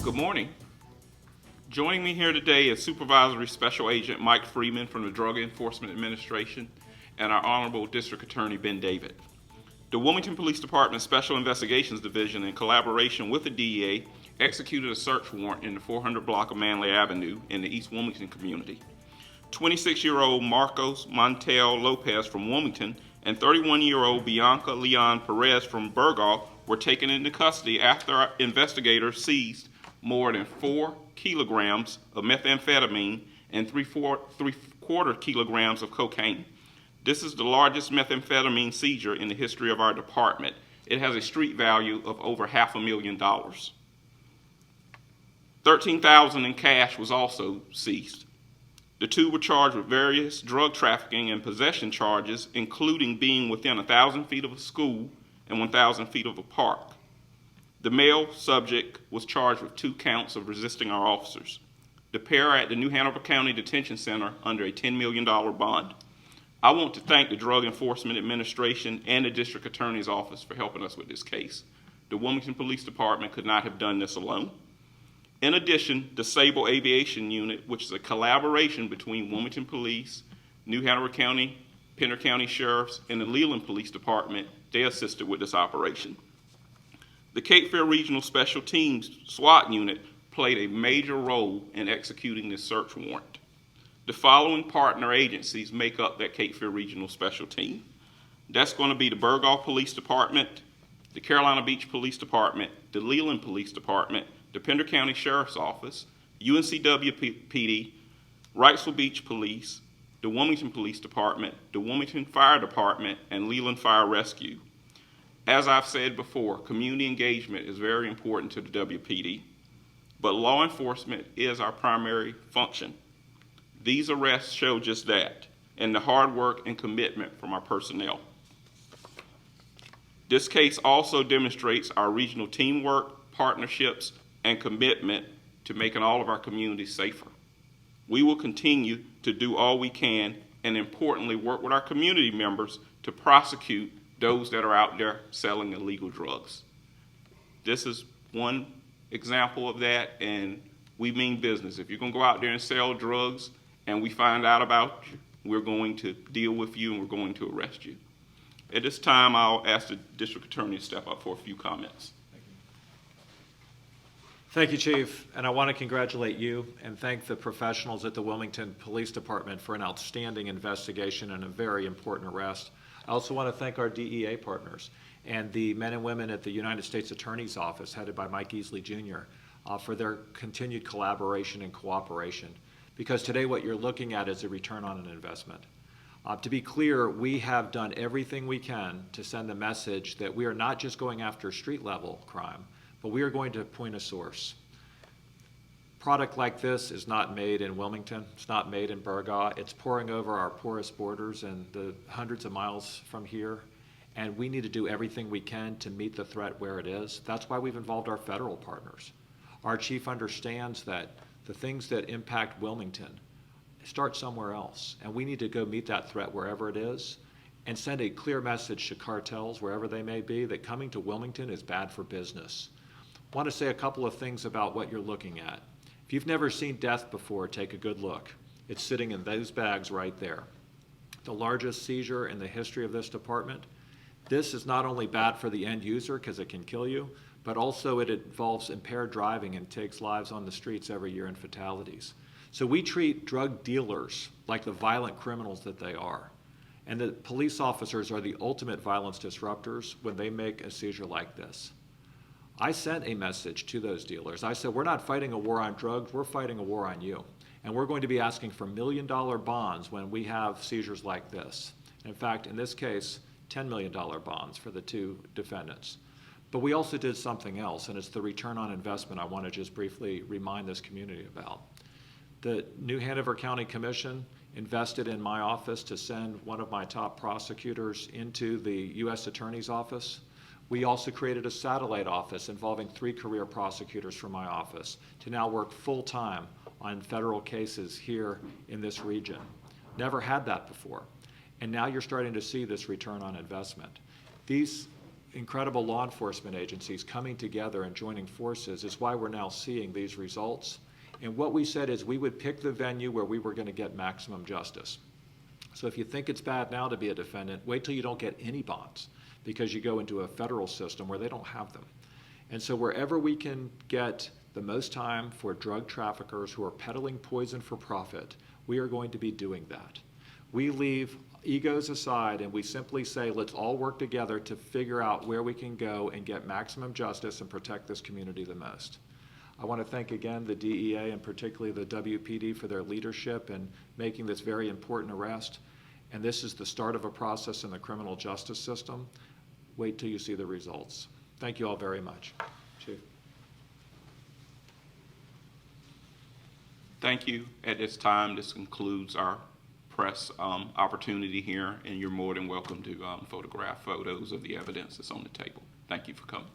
Good morning. Joining me here today is Supervisory Special Agent Mike Freeman from the Drug Enforcement Administration and our Honorable District Attorney Ben David. The Wilmington Police Department Special Investigations Division, in collaboration with the DEA, executed a search warrant in the 400 block of Manley Avenue in the East Wilmington community. 26-year-old Marcos Montel Lopez from Wilmington and 31-year-old Bianca Leon Perez from Burgaw were taken into custody after our investigators seized more than 4 kilograms of methamphetamine and three-quarter kilograms of cocaine. This is the largest methamphetamine seizure in the history of our department. It has a street value of over $500,000. $13,000 in cash was also seized. The two were charged with various drug trafficking and possession charges, including being within 1,000 feet of a school and 1,000 feet of a park. The male subject was charged with 2 counts of resisting our officers. The pair are at the New Hanover County Detention Center under a $10 million bond. I want to thank the Drug Enforcement Administration and the District Attorney's Office for helping us with this case. The Wilmington Police Department could not have done this alone. In addition, the Sable Aviation Unit, which is a collaboration between Wilmington Police, New Hanover County, Pender County Sheriffs, and the Leland Police Department, they assisted with this operation. The Cape Fear Regional Special Teams SWAT Unit played a major role in executing this search warrant. The following partner agencies make up that Cape Fear Regional Special Team. That's going to be the Burgaw Police Department, the Carolina Beach Police Department, the Leland Police Department, the Pender County Sheriff's Office, UNCWPD, Wrightsville Beach Police, the Wilmington Police Department, the Wilmington Fire Department, and Leland Fire Rescue. As I've said before, community engagement is very important to the WPD, but law enforcement is our primary function. These arrests show just that, and the hard work and commitment from our personnel. This case also demonstrates our regional teamwork, partnerships, and commitment to making all of our communities safer. We will continue to do all we can, and importantly, work with our community members to prosecute those that are out there selling illegal drugs. This is one example of that, and we mean business. If you're going to go out there and sell drugs and we find out about you, we're going to deal with you and we're going to arrest you. At this time, I'll ask the district attorney to step up for a few comments. Thank you, Chief, and I want to congratulate you and thank the professionals at the Wilmington Police Department for an outstanding investigation and a very important arrest. I also want to thank our DEA partners and the men and women at the United States Attorney's Office, headed by Mike Easley Jr., for their continued collaboration and cooperation. Because today what you're looking at is a return on an investment. To be clear, we have done everything we can to send the message that we are not just going after street-level crime, but we are going to point a source. Product like this is not made in Wilmington, it's not made in Burgaw, it's pouring over our porous borders and the hundreds of miles from here, and we need to do everything we can to meet the threat where it is. That's why we've involved our federal partners. Our chief understands that the things that impact Wilmington start somewhere else, and we need to go meet that threat wherever it is and send a clear message to cartels, wherever they may be, that coming to Wilmington is bad for business. I want to say a couple of things about what you're looking at. If you've never seen death before, take a good look. It's sitting in those bags right there. The largest seizure in the history of this department. This is not only bad for the end user because it can kill you, but also it involves impaired driving and takes lives on the streets every year in fatalities. So we treat drug dealers like the violent criminals that they are. And the police officers are the ultimate violence disruptors when they make a seizure like this. I sent a message to those dealers. I said, we're not fighting a war on drugs, we're fighting a war on you. And we're going to be asking for $1 million bonds when we have seizures like this. In fact, in this case, $10 million bonds for the 2 defendants. But we also did something else, and it's the return on investment I want to just briefly remind this community about. The New Hanover County Commission invested in my office to send one of my top prosecutors into the U.S. Attorney's Office. We also created a satellite office involving 3 career prosecutors from my office to now work full-time on federal cases here in this region. Never had that before. And now you're starting to see this return on investment. These incredible law enforcement agencies coming together and joining forces is why we're now seeing these results. And what we said is we would pick the venue where we were going to get maximum justice. So if you think it's bad now to be a defendant, wait till you don't get any bonds, because you go into a federal system where they don't have them. And so wherever we can get the most time for drug traffickers who are peddling poison for profit, we are going to be doing that. We leave egos aside and we simply say, let's all work together to figure out where we can go and get maximum justice and protect this community the most. I want to thank again the DEA and particularly the WPD for their leadership in making this very important arrest. And this is the start of a process in the criminal justice system. Wait till you see the results. Thank you all very much. Chief. Thank you. At this time, this concludes our press opportunity here, and you're more than welcome to photograph photos of the evidence that's on the table. Thank you for coming.